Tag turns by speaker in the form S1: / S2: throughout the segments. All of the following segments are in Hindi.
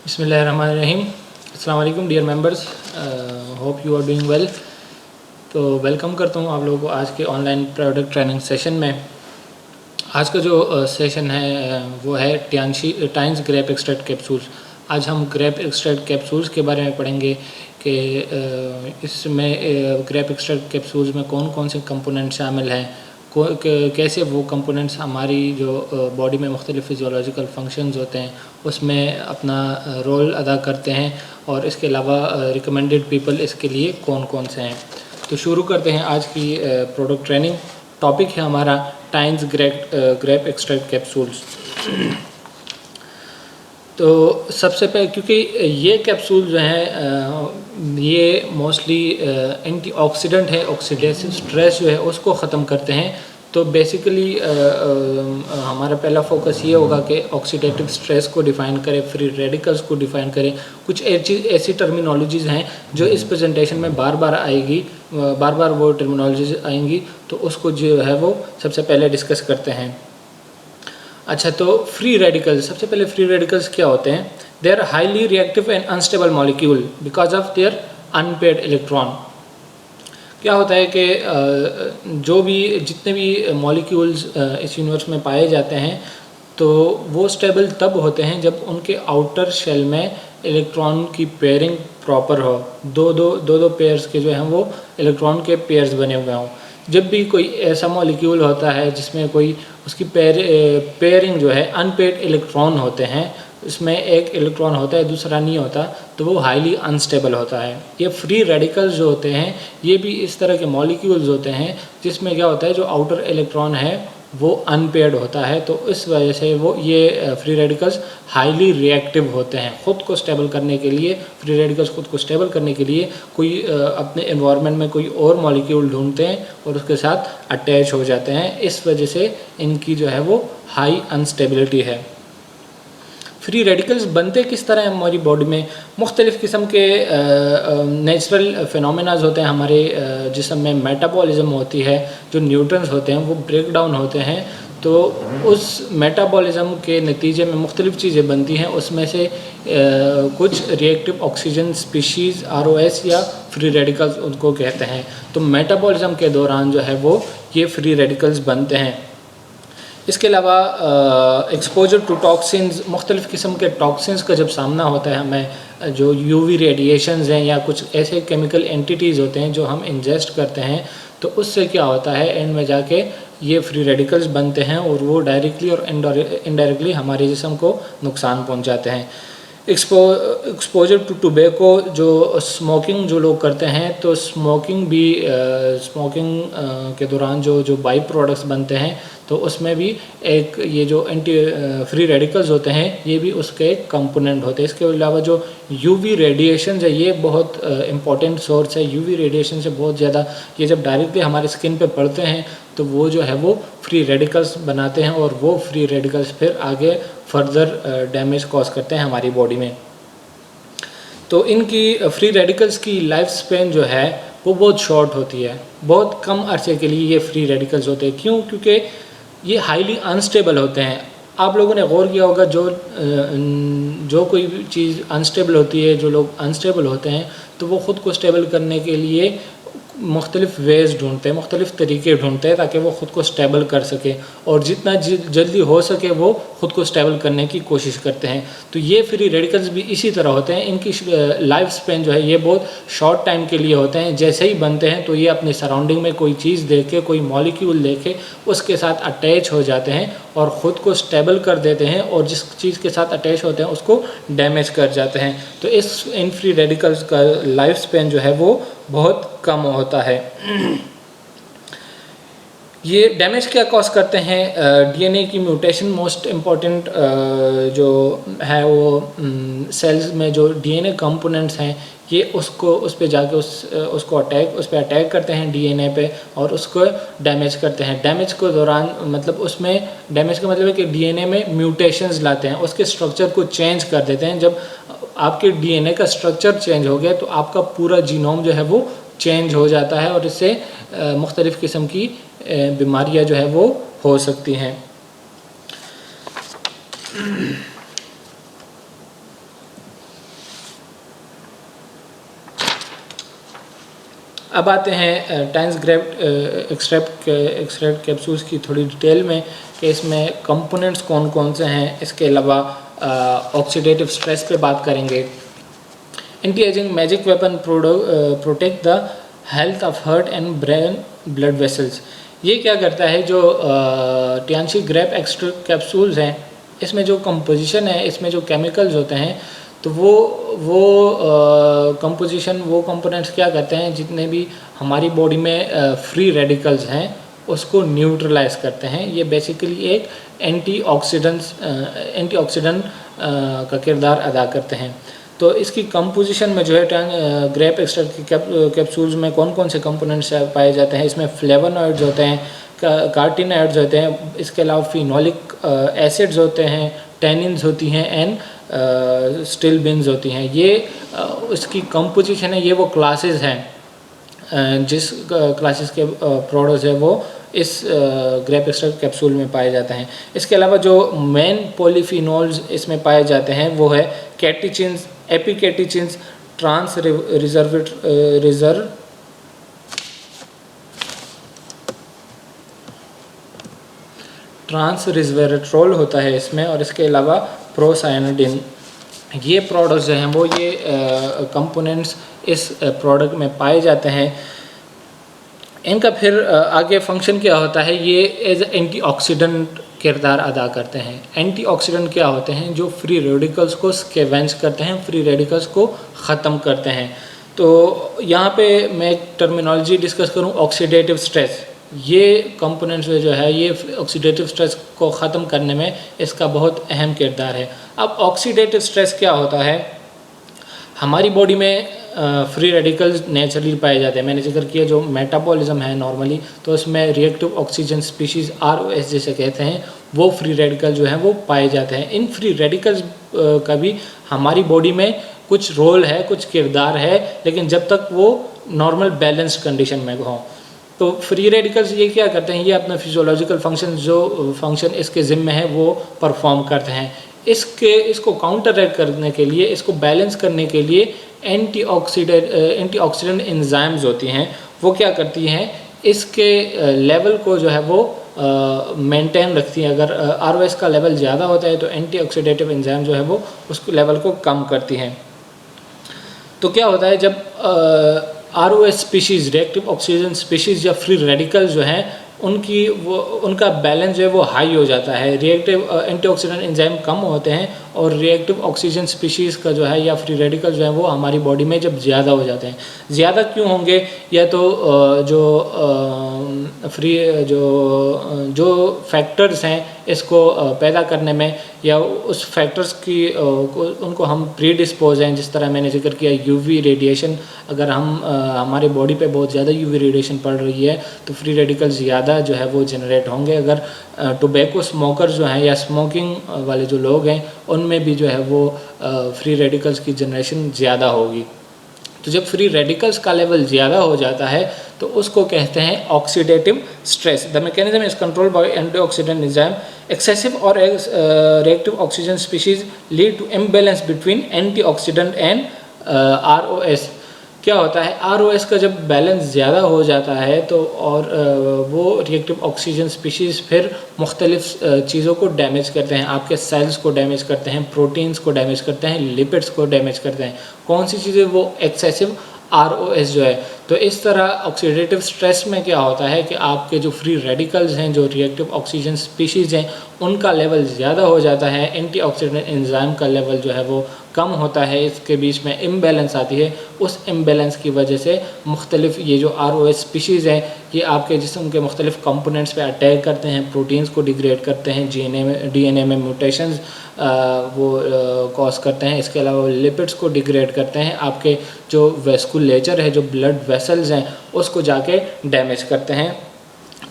S1: बिस्मिल्लाहिर्रहमानिर्रहीम। अस्सलाम वालेकुम dear members, hope you are doing well. तो वेलकम करता हूँ आप लोगों को आज के ऑनलाइन प्रोडक्ट ट्रेनिंग सेशन में। आज का जो सेशन है वो है टाइन्स ग्रेप एक्सट्रैक्ट कैप्सूल्स। आज हम ग्रेप एक्सट्रैक्ट कैप्सूल्स के बारे में पढ़ेंगे कि इसमें ग्रेप एक्सट्रैक्ट कैप्सूल्स में कौन कौन से कंपोनेंट शामिल हैं, कैसे वो कंपोनेंट्स हमारी जो बॉडी में मुख्तलिफ़ फिजियोलॉजिकल फंक्शंस होते हैं उसमें अपना रोल अदा करते हैं, और इसके अलावा रिकमेंडेड पीपल इसके लिए कौन कौन से हैं। तो शुरू करते हैं आज की प्रोडक्ट ट्रेनिंग। टॉपिक है हमारा टाइन्स ग्रेप एक्सट्रैक्ट कैप्सूल्स। तो सबसे पहले, क्योंकि ये कैप्सूल जो हैं ये मोस्टली एंटीऑक्सीडेंट है, ऑक्सीडेटिव स्ट्रेस जो है उसको ख़त्म करते हैं। तो बेसिकली हमारा पहला फोकस ये होगा कि ऑक्सीडेटिव स्ट्रेस को डिफ़ाइन करें, फ्री रेडिकल्स को डिफ़ाइन करें। कुछ ऐसी टर्मिनोलॉजीज़ हैं जो इस प्रेजेंटेशन में बार बार आएगी, बार बार वो टर्मिनोलॉजीज आएंगी, तो उसको जो है वो सबसे पहले डिस्कस करते हैं। अच्छा, तो फ्री रेडिकल्स, सबसे पहले फ्री रेडिकल्स क्या होते हैं? They are highly reactive and unstable molecule because of their unpaired electron. क्या होता है कि जितने भी मॉलिक्यूल्स इस यूनिवर्स में पाए जाते हैं तो वो स्टेबल तब होते हैं जब उनके आउटर शेल में इलेक्ट्रॉन की पेयरिंग प्रॉपर हो। दो पेयर्स के जो हैं वो इलेक्ट्रॉन के पेयर्स बने हुए हों। जब भी कोई ऐसा मॉलिक्यूल होता है जिसमें कोई उसकी पेयरिंग जो है अनपेयर्ड इलेक्ट्रॉन होते हैं, इसमें एक इलेक्ट्रॉन होता है दूसरा नहीं होता, तो वो हाईली अनस्टेबल होता है। ये फ्री रेडिकल्स जो होते हैं ये भी इस तरह के मॉलिक्यूल्स होते हैं जिसमें क्या होता है, जो आउटर इलेक्ट्रॉन है वो अनपेयर्ड होता है। तो इस वजह से वो ये फ्री रेडिकल्स हाईली रिएक्टिव होते हैं। ख़ुद को स्टेबल करने के लिए, फ्री रेडिकल्स खुद को स्टेबल करने के लिए कोई अपने एनवायरनमेंट में कोई और मॉलिक्यूल ढूंढते हैं और उसके साथ अटैच हो जाते हैं। इस वजह से इनकी जो है वो हाई अनस्टेबिलिटी है। फ्री रेडिकल्स बनते किस तरह हैं हमारी बॉडी में? मुख्तलिफ़ किस्म के नेचुरल फिनोमेनाज होते हैं हमारे जिस्म में। मेटाबॉलिज्म होती है, जो न्यूट्रॉन्स होते हैं वो ब्रेक डाउन होते हैं, तो उस मेटाबॉलिज्म के नतीजे में मुख्तलिफ़ चीज़ें बनती हैं। उसमें से कुछ रिएक्टिव ऑक्सीजन स्पीशीज़ ROS या फ्री रेडिकल्स उनको कहते हैं। तो मेटाबॉलिज्म के दौरान जो है वो ये फ्री रेडिकल्स बनते हैं। इसके अलावा एक्सपोजर टू टॉक्सिन्स, मुख्तलिफ़ किस्म के टॉक्सिन्स का जब सामना होता है हमें, जो UV रेडिएशंस हैं या कुछ ऐसे केमिकल एंटिटीज़ होते हैं जो हम इंजेस्ट करते हैं, तो उससे क्या होता है, एंड में जाके ये फ्री रेडिकल्स बनते हैं और वो डायरेक्टली और इनडायरेक्टली हमारे जिस्म को नुकसान पहुँचाते हैं। एक्सपोजर टू टोबैको, जो स्मोकिंग जो लोग करते हैं, तो स्मोकिंग के दौरान जो बाई प्रोडक्ट्स बनते हैं, तो उसमें भी एक ये जो फ्री रेडिकल्स होते हैं ये भी उसके एक कंपोनेंट होते हैं। इसके अलावा जो UV रेडिएशन है ये बहुत इंपॉर्टेंट सोर्स है। UV रेडिएशन से बहुत ज़्यादा ये जब डायरेक्टली हमारे स्किन पे पड़ते हैं तो वो जो है वो फ्री रेडिकल्स बनाते हैं, और वो फ्री रेडिकल्स फिर आगे फर्दर डैमेज कॉज करते हैं हमारी बॉडी में। तो इनकी फ्री रेडिकल्स की लाइफ स्पेन जो है वो बहुत शॉर्ट होती है, बहुत कम अरसे के लिए ये फ्री रेडिकल्स होते हैं। क्यों? क्योंकि ये हाईली अनस्टेबल होते हैं। आप लोगों ने गौर किया होगा, जो कोई भी चीज़ अनस्टेबल होती है, जो लोग अनस्टेबल होते हैं, तो वो ख़ुद को स्टेबल करने के लिए मुख्तलिफ़ वेज़ ढूंढते हैं, मुख्तलिफ़ तरीके ढूंढते हैं ताकि वो ख़ुद को स्टेबल कर सके, और जितना जल्दी हो सके वो ख़ुद को स्टेबल करने की कोशिश करते हैं। तो ये फ्री रेडिकल्स भी इसी तरह होते हैं। इनकी लाइफ स्पेन जो है ये बहुत शॉर्ट टाइम के लिए होते हैं। जैसे ही बनते हैं तो ये अपने सराउंडिंग में कोई चीज़ देख के, कोई मॉलिक्यूल देख के उसके साथ अटैच हो जाते हैं और ख़ुद को स्टेबल कर देते हैं, और जिस चीज़ के साथ अटैच होते हैं उसको डैमेज कर जाते हैं। तो इन फ्री रेडिकल्स का लाइफ स्पेन जो है वो बहुत कम होता है। ये डैमेज क्या कॉज करते हैं? DNA की म्यूटेशन मोस्ट इम्पॉर्टेंट जो है वो सेल्स में जो DNA कंपोनेंट्स हैं ये उस पे जाके उस पर अटैक करते हैं DNA पे, और उसको डैमेज करते हैं। डैमेज के दौरान मतलब उसमें डैमेज का मतलब है कि DNA में म्यूटेशंस लाते हैं, उसके स्ट्रक्चर को चेंज कर देते हैं। जब आपके DNA का स्ट्रक्चर चेंज हो गया तो आपका पूरा जीनोम जो है वो चेंज हो जाता है, और इससे मुख्तलिफ़ किस्म की बीमारियां जो है वो हो सकती हैं। अब आते हैं टाइम्स ग्रेप एक्सट्रैक्ट कैप्सूल्स की थोड़ी डिटेल में कि इसमें कंपोनेंट्स कौन कौन से हैं। इसके अलावा ऑक्सीडेटिव स्ट्रेस पे बात करेंगे। Anti ageing magic weapon protect the health of heart and brain blood vessels. ये क्या करता है, जो टियानशी ग्रेप एक्सट्रैक्ट कैप्सूल्स हैं, इसमें जो कंपोजिशन है, इसमें जो केमिकल्स होते हैं, तो वो कंपोजिशन, वो कंपोनेंट्स क्या करते हैं, जितने भी हमारी बॉडी में फ्री रेडिकल्स हैं उसको न्यूट्रलाइज करते हैं। ये बेसिकली एक एंटीऑक्सीडेंट का किरदार अदा करते हैं। तो इसकी कंपोजिशन में जो है ग्रेप एक्सट्रैक्ट की कैप्सूल्स में कौन कौन से कंपोनेंट्स पाए जाते हैं, इसमें फ्लेवोनॉइड्स होते हैं, कार्टिनॉइड्स होते हैं, इसके अलावा फिनोलिक एसिड्स होते हैं, टेनिन्स होती हैं एंड स्टिलबिन्स होती हैं। ये इसकी कंपोजिशन है, ये वो क्लासेस हैं जिस क्लासेस के प्रोडक्ट्स है वो इस ग्रेप एक्सट्रैक्ट कैप्सूल में पाए जाते हैं। इसके अलावा जो मेन पॉलीफिनोल्स इसमें पाए जाते हैं वो है कैटेचिन्स, एपिकैटेचिन्स, ट्रांसरिस्वेरेट्रोल होता है इसमें, और इसके अलावा प्रोसायनोडिन। ये प्रोडक्ट्स जो हैं वो ये कंपोनेंट्स इस प्रोडक्ट में पाए जाते हैं। इनका फिर आगे फंक्शन क्या होता है, ये एज एंटीऑक्सीडेंट किरदार अदा करते हैं। एंटीऑक्सीडेंट क्या होते हैं, जो फ्री रेडिकल्स को स्कैवेंज करते हैं, फ्री रेडिकल्स को ख़त्म करते हैं। तो यहाँ पे मैं एक टर्मिनोलॉजी डिस्कस करूँ, ऑक्सीडेटिव स्ट्रेस। ये कंपोनेंट्स जो है ये ऑक्सीडेटिव स्ट्रेस को ख़त्म करने में इसका बहुत अहम किरदार है। अब ऑक्सीडेटिव स्ट्रेस क्या होता है, हमारी बॉडी में फ्री रेडिकल्स नेचुरली पाए जाते हैं। मैंने जिक्र किया जो मेटाबॉलिज्म है नॉर्मली, तो उसमें रिएक्टिव ऑक्सीजन स्पीशीज़ ROS जैसे कहते हैं, वो फ्री रेडिकल जो हैं वो पाए जाते हैं। इन फ्री रेडिकल्स का भी हमारी बॉडी में कुछ रोल है, कुछ किरदार है, लेकिन जब तक वो नॉर्मल बैलेंस्ड कंडीशन में हों। तो फ्री रेडिकल्स ये क्या करते हैं, ये अपना फिजियोलॉजिकल फंक्शन, जो फंक्शन इसके ज़िम्मे है वो परफॉर्म करते हैं। इसको काउंटरएक्ट करने के लिए, इसको बैलेंस करने के लिए एंटीऑक्सीडेंट एंजाइम्स होती हैं, वो क्या करती हैं, इसके लेवल को जो है वो मेंटेन रखती हैं। अगर ROS का लेवल ज़्यादा होता है तो एंटीऑक्सीडेटिव एंजाइम जो है वो उसको लेवल को कम करती हैं। तो क्या होता है, जब ROS species, reactive oxygen species या फ्री रेडिकल्स जो हैं उनका बैलेंस जो है वो हाई हो जाता है, रिएक्टिव एंटीऑक्सीडेंट एंजाइम कम होते हैं, और रिएक्टिव ऑक्सीजन स्पीशीज़ का जो है या फ्री रेडिकल जो है वो हमारी बॉडी में जब ज़्यादा हो जाते हैं। ज़्यादा क्यों होंगे, या तो जो फैक्टर्स हैं इसको पैदा करने में, या उस फैक्टर्स की उनको हम प्रीडिस्पोज हैं। जिस तरह मैंने जिक्र किया UV रेडिएशन, अगर हमारी बॉडी पे बहुत ज़्यादा UV रेडिएशन पड़ रही है तो फ्री रेडिकल्स ज़्यादा जो है वो जनरेट होंगे। अगर टोबैको स्मोकर जो हैं या स्मोकिंग वाले जो लोग हैं उनमें भी जो है वो फ्री रेडिकल्स की जनरेशन ज़्यादा होगी। तो जब फ्री रेडिकल्स का लेवल ज़्यादा हो जाता है तो उसको कहते हैं oxidative stress. The mechanism is controlled by antioxidant enzyme. Excessive और reactive oxygen species lead to imbalance between antioxidant and ROS। क्या होता है, ROS का जब बैलेंस ज़्यादा हो जाता है तो और वो रिएक्टिव ऑक्सीजन स्पीशीज़ फिर मुख्तलिफ चीज़ों को डैमेज करते हैं, आपके सेल्स को डैमेज करते हैं, प्रोटीन्स को डैमेज करते हैं, लिपिड्स को डैमेज करते हैं। कौन सी चीज़ें, वो एक्सेसिव ROS जो है। तो इस तरह ऑक्सीडेटिव स्ट्रेस में क्या होता है कि आपके जो फ्री रेडिकल्स हैं, जो रिएक्टिव ऑक्सीजन स्पीशीज़ हैं, उनका लेवल ज़्यादा हो जाता है, एंटीऑक्सीडेंट एंजाइम का लेवल जो है वो कम होता है, इसके बीच में इम्बैलेंस आती है। उस इम्बैलेंस की वजह से मुख्तलिफ ये जो ROS स्पीशीज़ हैं ये आपके जिस्म के मुख्तलिफ कंपोनेंट्स पे अटैक करते हैं, प्रोटीन्स को डिग्रेड करते हैं, DNA में म्यूटेशंस वो कॉज करते हैं। इसके अलावा लिपिड्स को डिग्रेड करते हैं, आपके जो वेस्कुलेचर है, जो ब्लड वेसल्स हैं, उसको जाके डैमेज करते हैं।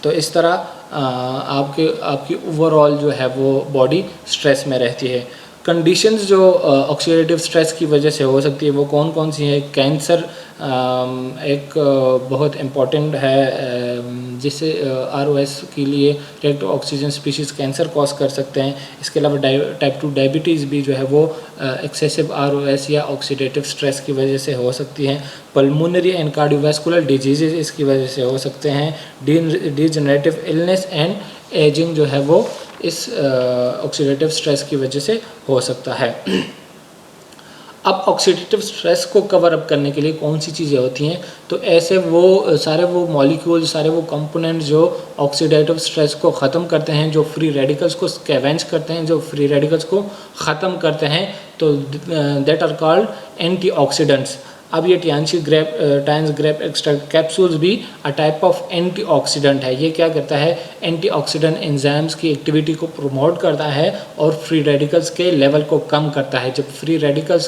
S1: तो इस तरह आपकी ओवरऑल जो है वो बॉडी स्ट्रेस में रहती है। कंडीशंस जो ऑक्सीडेटिव स्ट्रेस की वजह से हो सकती है वो कौन कौन सी है। कैंसर एक बहुत इम्पॉर्टेंट है जिससे ROS के लिए reactive oxygen species cancer cause कर सकते हैं। इसके अलावा टाइप 2 डायबिटीज़ भी जो है वो एक्सेसिव ROS या ऑक्सीडेटिव स्ट्रेस की वजह से हो सकती हैं। पल्मोनरी एंड कार्डियोवास्कुलर डिजीज़ इसकी वजह से हो सकते हैं। डीजनरेटिव इलनेस एंड एजिंग जो है वो इस ऑक्सीडेटिव स्ट्रेस की वजह से हो सकता है। अब ऑक्सीडेटिव स्ट्रेस को कवर अप करने के लिए कौन सी चीज़ें होती हैं, तो ऐसे वो सारे वो मॉलिक्यूल, सारे वो कंपोनेंट्स जो ऑक्सीडेटिव स्ट्रेस को ख़त्म करते हैं, जो फ्री रेडिकल्स को स्कैवेंज करते हैं, जो फ्री रेडिकल्स को ख़त्म करते हैं, तो दैट आर कॉल्ड एंटीऑक्सीडेंट्स। अब ये टायंस ग्रेप एक्सट्रैक्ट कैप्सूल्स भी अ टाइप ऑफ एंटीऑक्सीडेंट है। ये क्या करता है, एंटीऑक्सीडेंट एंजाइम्स की एक्टिविटी को प्रमोट करता है और फ्री रेडिकल्स के लेवल को कम करता है। जब फ्री रेडिकल्स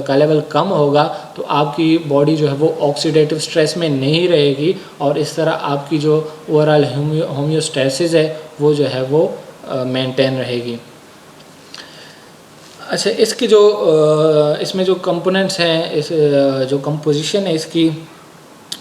S1: का लेवल कम होगा तो आपकी बॉडी जो है वो ऑक्सीडेटिव स्ट्रेस में नहीं रहेगी और इस तरह आपकी जो ओवरऑल होम्योस्टेसिस है वो जो है वो मेंटेन रहेगी। अच्छा, इसकी जो इसमें जो कंपोनेंट्स हैं, इस जो कंपोजिशन है इसकी,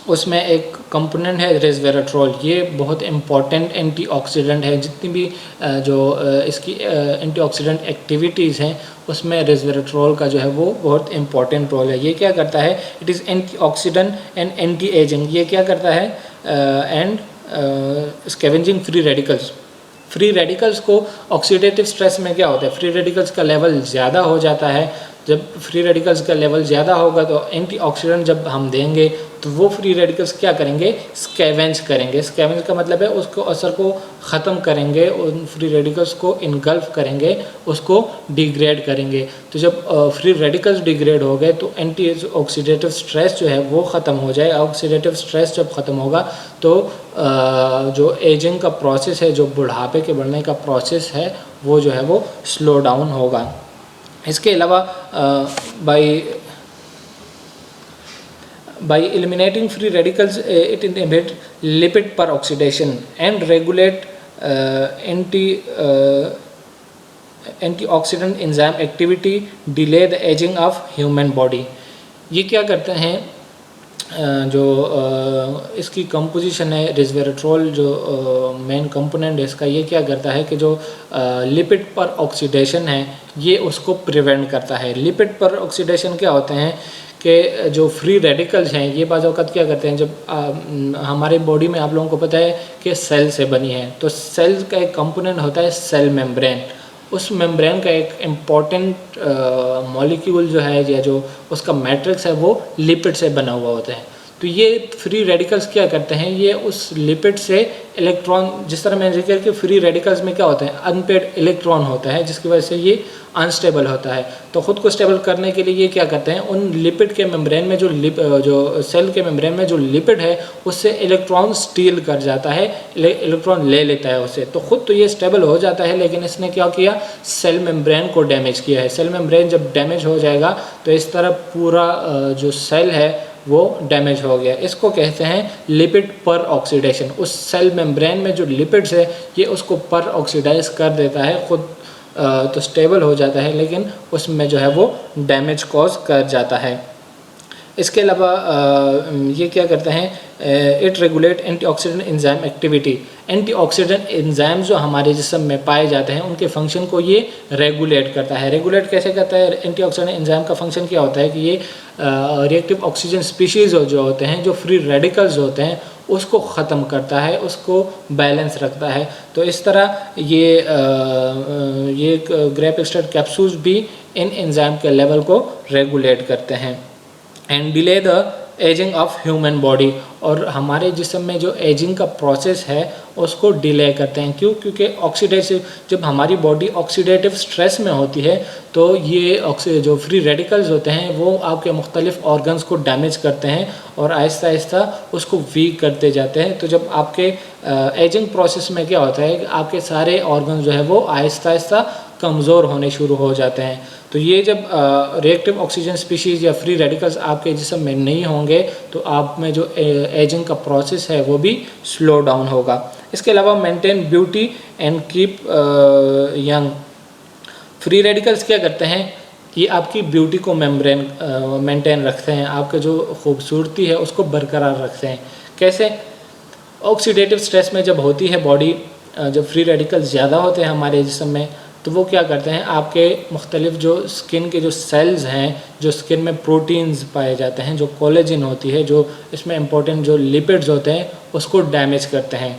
S1: उसमें एक कंपोनेंट है रेसवेराट्रोल। ये बहुत इम्पॉर्टेंट एंटीऑक्सीडेंट है। जितनी भी जो इसकी एंटीऑक्सीडेंट एक्टिविटीज़ हैं उसमें रेसवेराट्रोल का जो है वो बहुत इम्पॉर्टेंट रोल है। ये क्या करता है, it is antioxidant and anti ageing. ये क्या करता है, and scavenging free radicals. Free radicals को ऑक्सीडेटिव स्ट्रेस में क्या होता है, फ्री रेडिकल्स का लेवल ज़्यादा हो जाता है। जब फ्री रेडिकल्स का लेवल ज़्यादा होगा तो एंटीऑक्सीडेंट जब हम देंगे तो वो फ्री रेडिकल्स क्या करेंगे, स्कैवेंज करेंगे। स्कैवेंज का मतलब है उसको असर को ख़त्म करेंगे, उन फ्री रेडिकल्स को इनगल्फ करेंगे, उसको डिग्रेड करेंगे। तो जब फ्री रेडिकल्स डिग्रेड हो गए तो एंटी ऑक्सीडेटिव स्ट्रेस जो है वो ख़त्म हो जाए। ऑक्सीडेटिव स्ट्रेस जब ख़त्म होगा तो जो एजिंग का प्रोसेस है, जो बुढ़ापे के बढ़ने का प्रोसेस है, वो जो है वो स्लो डाउन होगा। इसके अलावा by eliminating free radicals it inhibit lipid peroxidation and regulate antioxidant enzyme activity, delay the aging of human body। ये क्या करते हैं, जो इसकी कंपोजिशन है रेसवेराट्रोल, जो मेन कंपोनेंट है इसका, ये क्या करता है कि जो लिपिड पर ऑक्सीडेशन है ये उसको प्रिवेंट करता है। लिपिड पर ऑक्सीडेशन क्या होते हैं कि जो फ्री रेडिकल्स हैं ये बाज़ औक़ात क्या करते हैं, जब हमारे बॉडी में आप लोगों को पता है कि सेल से बनी है, तो सेल का एक कंपोनेंट होता है सेल मेम्ब्रेन। उस मेम्ब्रेन का एक इम्पॉर्टेंट मॉलिक्यूल जो है या जो उसका मैट्रिक्स है वो लिपिड से बना हुआ होता है। तो ये फ्री रेडिकल्स क्या करते हैं, ये उस लिपिड से इलेक्ट्रॉन, जिस तरह मैंने जिक्र किया कि फ्री रेडिकल्स में क्या होता है, अनपेड इलेक्ट्रॉन होता है, जिसकी वजह से ये अनस्टेबल होता है। तो ख़ुद को स्टेबल करने के लिए ये क्या करते हैं, उन लिपिड के मेम्ब्रेन में जो सेल के मेम्ब्रेन में जो लिपिड है उससे इलेक्ट्रॉन स्टील कर जाता है, इलेक्ट्रॉन ले लेता है उससे। तो ख़ुद तो ये स्टेबल हो जाता है, लेकिन इसने क्या किया, सेल मेम्ब्रेन को डैमेज किया है। सेल मेम्ब्रेन जब डैमेज हो जाएगा तो इस तरह पूरा जो सेल है वो डैमेज हो गया। इसको कहते हैं लिपिड पर ऑक्सीडेशन। उस सेल मेम्ब्रेन में जो लिपिड्स है ये उसको पर ऑक्सीडाइज कर देता है, खुद तो स्टेबल हो जाता है, लेकिन उसमें जो है वो डैमेज कॉज कर जाता है। इसके अलावा ये क्या करते हैं, it regulate antioxidant enzyme activity. Antioxidant enzyme जो हमारे जिस्म में पाए जाते हैं उनके फंक्शन को ये रेगुलेट करता है। रेगुलेट कैसे करता है, एंटीऑक्सीडेंट एंजाइम का फंक्शन क्या होता है कि ये रिएक्टिव ऑक्सीजन स्पीशीज़ जो होते हैं, जो फ्री रेडिकल्स होते हैं, उसको ख़त्म करता है, उसको बैलेंस रखता है। तो इस तरह ये ग्रेप एक्सट्रैक्ट कैप्सूल्स भी इन एंजाइम के लेवल को रेगुलेट करते हैं। And delay the ageing of human body, और हमारे जिस्म में जो एजिंग का प्रोसेस है उसको डिले करते हैं। क्यों? क्योंकि ऑक्सीडेटिव, जब हमारी बॉडी ऑक्सीडेटिव स्ट्रेस में होती है तो ये जो फ्री रेडिकल्स होते हैं वो आपके मुख्तलिफ ऑर्गन्स को डैमेज करते हैं और आहिस्ता आहिस्ता उसको वीक करते जाते हैं। तो जब आपके एजिंग प्रोसेस में क्या होता है कि आपके सारे ऑर्गन जो है वो आहिस्ता आहिस्ता कमज़ोर होने शुरू हो जाते हैं। तो ये जब रिएक्टिव ऑक्सीजन स्पीशीज़ या फ्री रेडिकल्स आपके जिस्म में नहीं होंगे तो आप में जो एजिंग का प्रोसेस है वो भी स्लो डाउन होगा। इसके अलावा maintain beauty and keep young. Free radicals क्या करते हैं, ये आपकी ब्यूटी को मेंटेन रखते हैं, आपके जो खूबसूरती है उसको बरकरार रखते हैं। कैसे? ऑक्सीडेटिव स्ट्रेस में जब होती है बॉडी, जब फ्री रेडिकल्स ज़्यादा होते हैं हमारे जिस्म में, तो वो क्या करते हैं, आपके मुख्तलिफ जो स्किन के जो सेल्स हैं, जो स्किन में प्रोटीन्स पाए जाते हैं, जो कोलेजन होती है, जो इसमें इंपॉर्टेंट जो लिपिड्स होते हैं, उसको डैमेज करते हैं।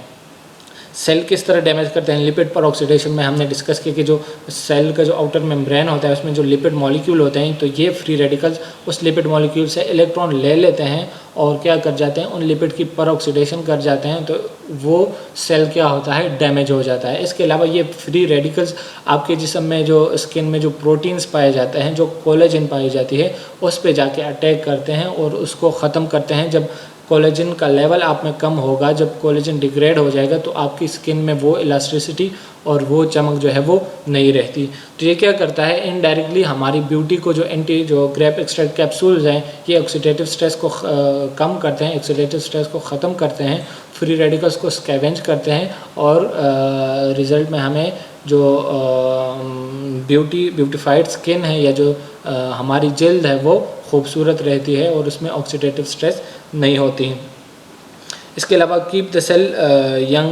S1: सेल किस तरह डैमेज करते हैं? लिपिड पर ऑक्सीडेशन में हमने डिस्कस किया कि जो सेल का जो आउटर मेम्ब्रेन होता है उसमें जो लिपिड मॉलिक्यूल होते हैं, तो ये फ्री रेडिकल्स उस लिपिड मॉलिक्यूल से इलेक्ट्रॉन ले लेते हैं और क्या कर जाते हैं, उन लिपिड की पर ऑक्सीडेशन कर जाते हैं, तो वो सेल क्या होता है, डैमेज हो जाता है। इसके अलावा ये फ्री रेडिकल्स आपके जिस्म में जो स्किन में जो प्रोटीन्स पाए जाते हैं, जो कोलेजन पाई जाती है, उस पर जाके अटैक करते हैं और उसको ख़त्म करते हैं। जब कोलेजन का लेवल आप में कम होगा, जब कोलेजन डिग्रेड हो जाएगा, तो आपकी स्किन में वो इलास्टिसिटी और वो चमक जो है वो नहीं रहती। तो ये क्या करता है, इनडायरेक्टली हमारी ब्यूटी को जो ग्रेप एक्सट्रैक्ट कैप्सूल्स हैं, ये ऑक्सीडेटिव स्ट्रेस को कम करते हैं, ऑक्सीडेटिव स्ट्रेस को ख़त्म करते हैं, फ्री रेडिकल्स को स्कैवेंज करते हैं और रिज़ल्ट में हमें जो ब्यूटीफाइड स्किन है या जो हमारी जल्द है वो खूबसूरत रहती है और उसमें ऑक्सीडेटिव स्ट्रेस नहीं होती। इसके अलावा keep the cell young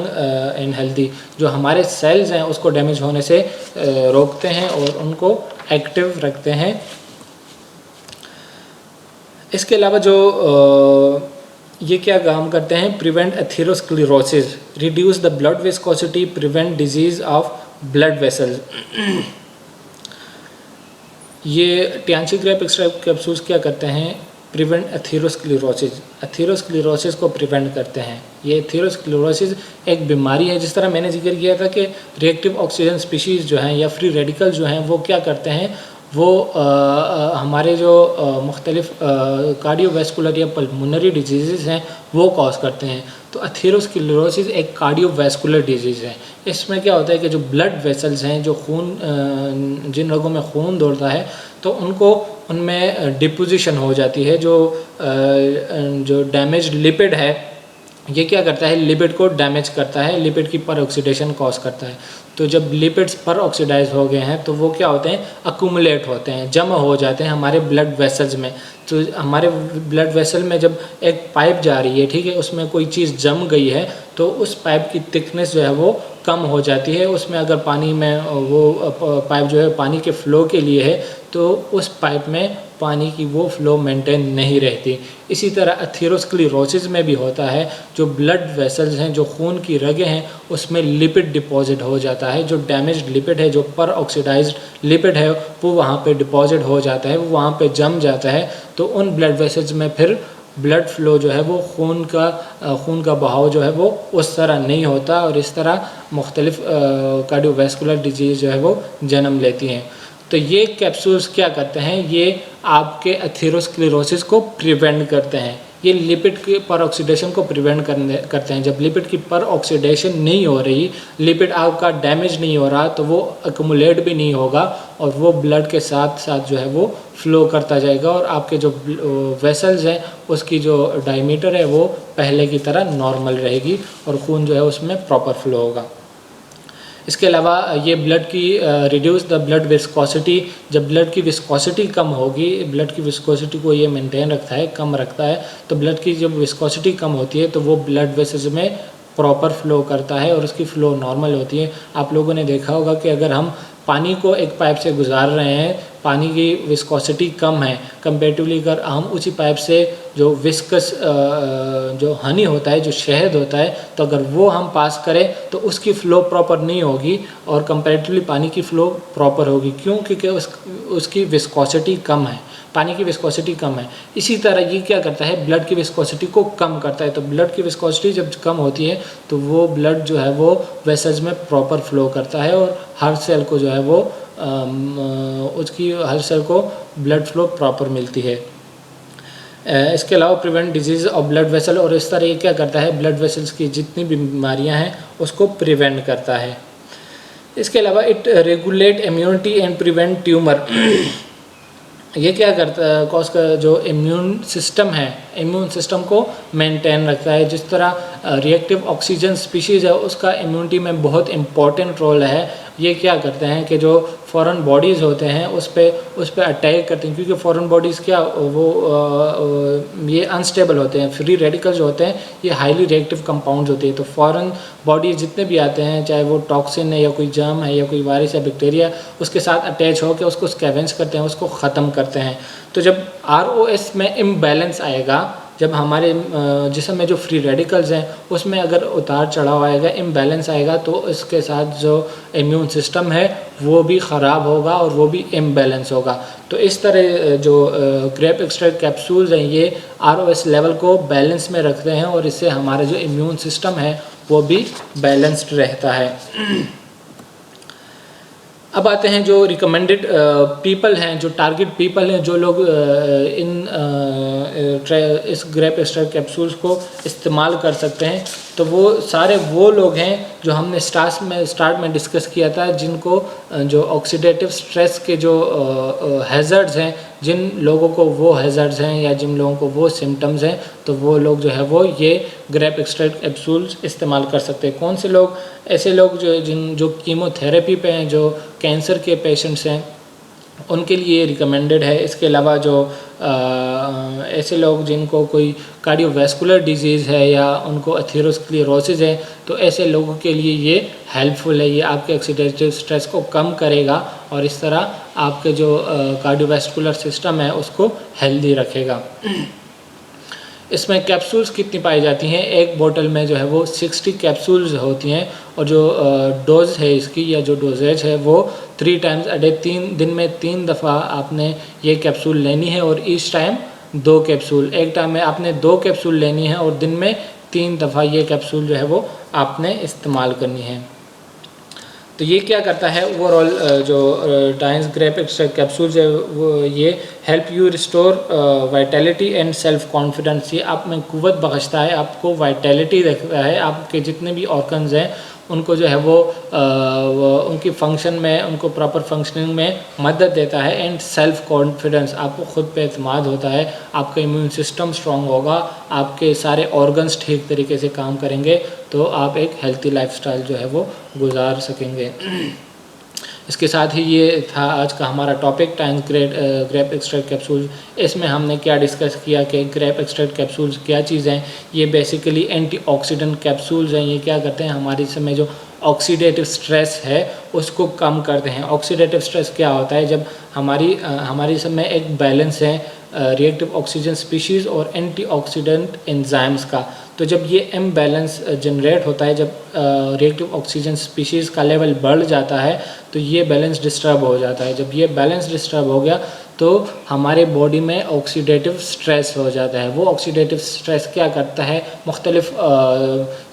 S1: and healthy, जो हमारे सेल्स हैं उसको डैमेज होने से रोकते हैं और उनको एक्टिव रखते हैं। इसके अलावा जो ये क्या काम करते हैं, prevent atherosclerosis, reduce the blood viscosity, prevent disease of blood vessels. ये टियानची ग्रेप एक्सट्रैक्ट कैप्सूल्स क्या करते हैं, प्रिवेंट एथेरोस्क्लेरोसिस, एथेरोस्क्लेरोसिस को प्रिवेंट करते हैं। ये एथेरोस्क्लेरोसिस एक बीमारी है, जिस तरह मैंने जिक्र किया था कि रिएक्टिव ऑक्सीजन स्पीशीज़ जो हैं या फ्री रेडिकल जो हैं वो क्या करते हैं, वो हमारे जो मुख्तलिफ कार्डियोवैस्कुलर या पल्मोनरी डिजीज़ हैं वो कॉज करते हैं। तो एथेरोस्क्लेरोसिस एक कार्डियोवैस्कुलर डिजीज़ है। इसमें क्या होता है कि जो ब्लड वेसल्स हैं, जो खून, जिन लोगों में खून दौड़ता है, तो उनमें डिपोजिशन हो जाती है। जो डैमेज लिपिड है, ये क्या करता है, लिपिड को डैमेज करता है, लिपिड की पर ऑक्सीडेशन कॉज करता है। तो जब लिपिड्स पर ऑक्सीडाइज हो गए हैं तो वो क्या होते हैं, अक्यूमुलेट होते हैं, जमा हो जाते हैं हमारे ब्लड वेसल्स में। तो हमारे ब्लड वेसल में जब एक पाइप जा रही है, ठीक है, उसमें कोई चीज़ जम गई है, तो उस पाइप की थिकनेस जो है वो कम हो जाती है। उसमें अगर पानी में वो पाइप जो है पानी के फ़्लो के लिए है, तो उस पाइप में पानी की वो फ़्लो मेंटेन नहीं रहती। इसी तरह एथेरोस्क्लेरोसिस में भी होता है, जो ब्लड वेसल्स हैं, जो खून की रगें हैं, उसमें लिपिड डिपॉजिट हो जाता है। जो डैमेज्ड लिपिड है, जो पर ऑक्सीडाइज्ड लिपिड है, वो वहाँ पे डिपॉजिट हो जाता है, वो वहाँ पे जम जाता है। तो उन ब्लड वेसल्स में फिर ब्लड फ़्लो जो है वो खून का बहाव जो है वो उस तरह नहीं होता और इस तरह मुख्तलिफ कार्डियोवैस्कुलर डिजीज़ जो है वो जन्म लेती हैं। तो ये कैप्सूल्स क्या करते हैं, ये आपके एथेरोस्क्लेरोसिस को प्रिवेंट करते हैं। ये लिपिड के पर ऑक्सीडेशन को प्रिवेंट करते हैं। जब लिपिड की पर ऑक्सीडेशन नहीं हो रही, लिपिड आपका डैमेज नहीं हो रहा, तो वो अक्यूमुलेट भी नहीं होगा और वो ब्लड के साथ साथ जो है वो फ़्लो करता जाएगा और आपके जो वेसल्स हैं उसकी जो डायमीटर है वो पहले की तरह नॉर्मल रहेगी और खून जो है उसमें प्रॉपर फ़्लो होगा। इसके अलावा ये ब्लड की रिड्यूस द ब्लड विस्कोसिटी, जब ब्लड की विस्कोसिटी कम होगी, ब्लड की विस्कोसिटी को ये मेंटेन रखता है, कम रखता है, तो ब्लड की जब विस्कोसिटी कम होती है तो वो ब्लड वेसल्स में प्रॉपर फ़्लो करता है और उसकी फ़्लो नॉर्मल होती है। आप लोगों ने देखा होगा कि अगर हम पानी को एक पाइप से गुजार रहे हैं, पानी की विस्कोसिटी कम है कंपेरेटिवली, अगर हम उसी पाइप से जो विस्कस जो हनी होता है, जो शहद होता है, तो अगर वो हम पास करें तो उसकी फ़्लो प्रॉपर नहीं होगी और कंपेरेटिवली पानी की फ़्लो प्रॉपर होगी। क्यों? क्योंकि उसकी विस्कोसिटी कम है, पानी की विस्कोसिटी कम है। इसी तरह ये क्या करता है, ब्लड की विस्कोसिटी को कम करता है। तो ब्लड की विस्कोसिटी जब कम होती है तो वो ब्लड जो है वो वेसल्स में प्रॉपर फ़्लो करता है और हर सेल को जो है वो हर सेल को ब्लड फ़्लो प्रॉपर मिलती है। इसके अलावा prevent disease of blood vessel, और इस तरह ये क्या करता है, ब्लड वेसल्स की जितनी बीमारियां हैं उसको प्रिवेंट करता है। इसके अलावा it regulate immunity and prevent tumour. ये क्या करता है, कॉज का जो इम्यून सिस्टम है, इम्यून सिस्टम को मेंटेन रखता है। जिस तरह रिएक्टिव ऑक्सीजन स्पीशीज़ है उसका इम्यूनिटी में बहुत इम्पॉर्टेंट रोल है। ये क्या करते हैं कि जो फॉरेन बॉडीज़ होते हैं उस पे अटैक करते हैं, क्योंकि फॉरेन बॉडीज़ क्या ये अनस्टेबल होते हैं। फ्री रेडिकल्स जो होते हैं ये हाईली रिएक्टिव कंपाउंड्स होते हैं। तो फॉरेन बॉडीज़ जितने भी आते हैं, चाहे वो टॉक्सिन है या कोई जर्म है या कोई वायरस या बैक्टीरिया, उसके साथ अटैच होकर उसको स्कैवेंज करते हैं, उसको ख़त्म करते हैं। तो जब ROS में इम्बैलेंस आएगा, जब हमारे जिस्म में जो फ्री रेडिकल्स हैं उसमें अगर उतार चढ़ाव आएगा, इम्बैलेंस आएगा, तो इसके साथ जो इम्यून सिस्टम है वो भी ख़राब होगा और वो भी इम्बैलेंस होगा। तो इस तरह जो ग्रेप एक्सट्रैक्ट कैप्सूल्स हैं ये ROS लेवल को बैलेंस में रखते हैं और इससे हमारा जो इम्यून सिस्टम है वो भी बैलेंस्ड रहता है। अब आते हैं जो रिकमेंडेड पीपल हैं, जो टारगेट पीपल हैं, जो लोग इस ग्रेप एक्सट्रैक्ट कैप्सूल्स को इस्तेमाल कर सकते हैं। तो वो सारे वो लोग हैं जो हमने स्टार्ट में डिस्कस किया था, जिनको जो ऑक्सीडेटिव स्ट्रेस के जो हैज़र्ड्स हैं, जिन लोगों को वो हैज़र्ड्स हैं या जिन लोगों को वो सिम्टम्स हैं, तो वो लोग जो है वो ये ग्रेप एक्सट्रैक्ट कैप्सूल्स इस्तेमाल कर सकते हैं। कौन से लोग? ऐसे लोग जो कीमोथेरेपी पे हैं, जो कैंसर के पेशेंट्स हैं, उनके लिए रिकमेंडेड है। इसके अलावा जो ऐसे लोग जिनको कोई कार्डियोवैस्कुलर डिजीज़ है या उनको एथेरोस्क्लेरोसिस है, तो ऐसे लोगों के लिए ये हेल्पफुल है। ये आपके ऑक्सीडेटिव स्ट्रेस को कम करेगा और इस तरह आपके जो कार्डियोवैस्कुलर सिस्टम है उसको हेल्दी रखेगा। इसमें कैप्सूल्स कितनी पाई जाती हैं? एक बोतल में जो है वो 60 कैप्सूल्स होती हैं और जो डोज है इसकी या जो डोजेज है वो 3 टाइम्स अ डे, 3 दिन में 3 दफ़ा आपने ये कैप्सूल लेनी है और ईच टाइम 2 कैप्सूल। एक टाइम में आपने 2 कैप्सूल लेनी है और दिन में 3 दफ़ा ये कैप्सूल जो है वो आपने इस्तेमाल करनी है। तो ये क्या करता है ओवरऑल, जो टाइम्स ग्रेप एक्सट्रैक्ट कैप्सूल्स है वो ये help you restore vitality and self confidence. ये आप में कुव्वत बख्शता है, आपको वाइटैलिटी देता है, आपके जितने भी ऑर्गन्स हैं उनको जो है वो उनकी फंक्शन में, उनको प्रॉपर फंक्शनिंग में मदद देता है। एंड सेल्फ कॉन्फिडेंस, आपको ख़ुद पे एतमाद होता है, आपका इम्यून सिस्टम स्ट्रॉन्ग होगा, आपके सारे ऑर्गन्स ठीक तरीके से काम करेंगे, तो आप एक हेल्थी लाइफस्टाइल जो है वो गुजार सकेंगे। इसके साथ ही ये था आज का हमारा topic, Times grape extract capsules. इसमें हमने क्या डिस्कस किया कि ग्रेप एक्सट्रैक्ट कैप्सूल्स क्या चीज़ हैं। ये बेसिकली एंटीऑक्सीडेंट कैप्सूल्स हैं। ये क्या करते हैं, हमारे समय जो ऑक्सीडेटिव स्ट्रेस है उसको कम करते हैं। ऑक्सीडेटिव स्ट्रेस क्या होता है? जब हमारी समय एक बैलेंस है रिएक्टिव ऑक्सीजन स्पीशीज़ और एंटीऑक्सीडेंट एंजाइम्स का। तो जब ये इम्बैलेंस जनरेट होता है, जब रिएक्टिव ऑक्सीजन स्पीशीज़ का लेवल बढ़ जाता है, तो ये बैलेंस डिस्टर्ब हो जाता है। जब ये बैलेंस डिस्टर्ब हो गया तो हमारे बॉडी में ऑक्सीडेटिव स्ट्रेस हो जाता है। वो ऑक्सीडेटिव स्ट्रेस क्या करता है, मुख्तलिफ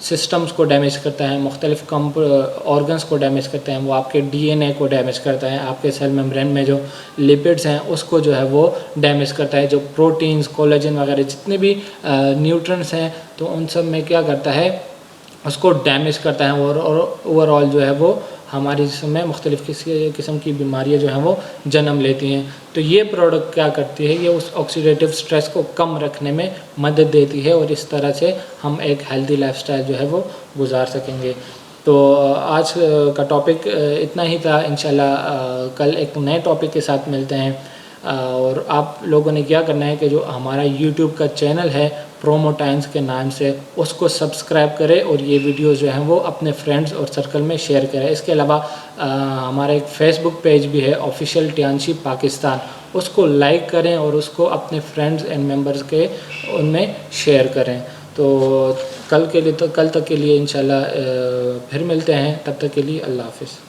S1: सिस्टम्स को डैमेज करता है, मुख्तलिफ ऑर्गन्स को डैमेज करता है, वो आपके DNA को डैमेज करता है, आपके सेल मेम्ब्रेन में जो लिपिड्स हैं उसको जो है वो डैमेज करता है, जो प्रोटीन्स, कोलेजन वगैरह जितने भी न्यूट्रिएंट्स हैं, तो उन सब में क्या करता है, उसको डैमेज करता है और ओवरऑल जो है वो हमारे जिस्म में मुख्तलिफ़ किस्म की बीमारियाँ जो हैं वो जन्म लेती हैं। तो ये प्रोडक्ट क्या करती है, ये उस ऑक्सीडेटिव स्ट्रेस को कम रखने में मदद देती है और इस तरह से हम एक हेल्दी लाइफस्टाइल जो है वो गुजार सकेंगे। तो आज का टॉपिक इतना ही था। इंशाल्लाह कल एक नए टॉपिक के साथ मिलते हैं। और आप लोगों ने क्या करना है कि जो हमारा YouTube का चैनल है प्रोमो टाइम्स के नाम से, उसको सब्सक्राइब करें और ये वीडियोस जो हैं वो अपने फ्रेंड्स और सर्कल में शेयर करें। इसके अलावा हमारा एक फेसबुक पेज भी है ऑफिशियल टियांशी पाकिस्तान, उसको लाइक करें और उसको अपने फ्रेंड्स एंड मेंबर्स के उनमें शेयर करें। तो कल तक के लिए इंशाल्लाह फिर मिलते हैं। तब तक के लिए अल्लाह हाफ़िज़।